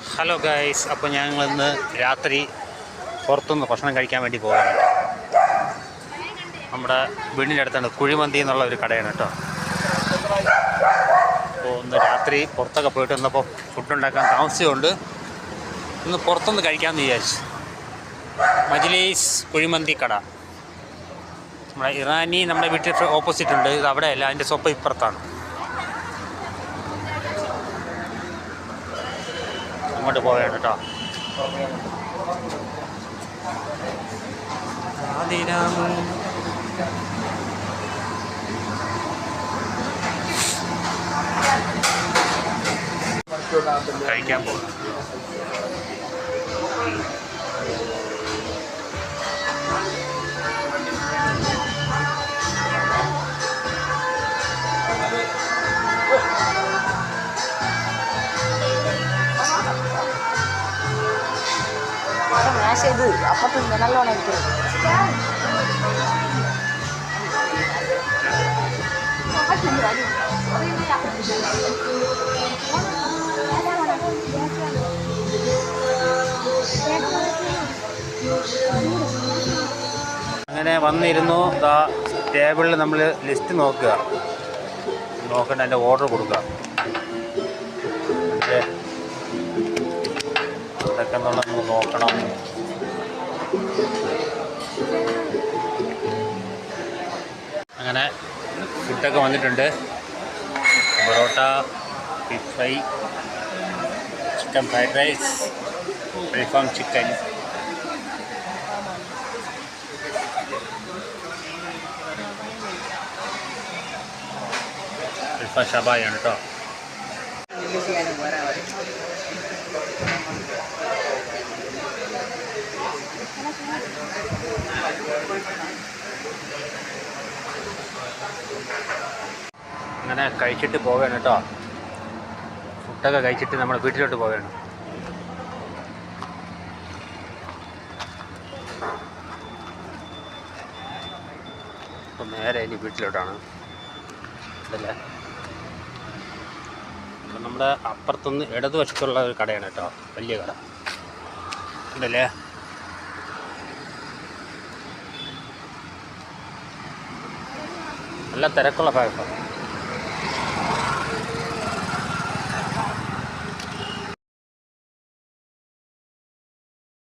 Hello guys, അപ്പോൾ ഞങ്ങളിന്ന് രാത്രി പുറത്തുനിന്ന് ഭക്ഷണം കഴിക്കാൻ വേണ്ടി പോകാൻ നമ്മുടെ വീടിൻ്റെ അടുത്താണ് കുഴിമന്തി എന്നുള്ള ഒരു കടയാണ് കേട്ടോ. അപ്പോൾ ഒന്ന് രാത്രി പുറത്തൊക്കെ പോയിട്ട് വന്നപ്പോൾ ഫുഡ് ഉണ്ടാക്കാൻ താമസിച്ചുകൊണ്ട് ഇന്ന് പുറത്തുനിന്ന് കഴിക്കാമെന്ന് വിചാരിച്ചു. മജ്ലീസ് കുഴിമന്തി കട നമ്മുടെ ഇറാനി നമ്മുടെ വീട്ടിൽ ഓപ്പോസിറ്റ് ഉണ്ട്. ഇത് അവിടെയല്ല, അതിൻ്റെ സ്വപ്പം ഇപ്പുറത്താണ്. അങ്ങോട്ട് പോവുകയാണ് കേട്ടോ. കഴിക്കാൻ പോകും. ഇത് അപ്പത്തിൻ്റെ നല്ലോണം ഇരിക്കും. അങ്ങനെ വന്നിരുന്നു. ടേബിളിൽ നമ്മൾ ലിസ്റ്റ് നോക്കുക, നോക്കണ്ട അതിൻ്റെ ഓർഡർ കൊടുക്കുക. ഇതൊക്കെ എന്നുള്ളത് നോക്കണം. അങ്ങനെ ഫുഡൊക്കെ വന്നിട്ടുണ്ട്. Parotta, fish fry, chicken fried rice, alfaham chicken, alfaham ഷബായാണ് കേട്ടോ. അങ്ങനെ കഴിച്ചിട്ട് പോവുകയാണ് കേട്ടോ. ഫുഡൊക്കെ കഴിച്ചിട്ട് നമ്മൾ വീട്ടിലോട്ട് പോവുകയാണ്. അപ്പം നേരെ ഇനി വീട്ടിലോട്ടാണ് അതല്ലേ. അപ്പം നമ്മുടെ അപ്പുറത്തുനിന്ന് ഇടതുവശത്തുള്ള ഒരു കടയാണ് കേട്ടോ, വലിയ കട ഉണ്ടല്ലേ. നല്ല തിരക്കുള്ള ഭാഗത്താണ്.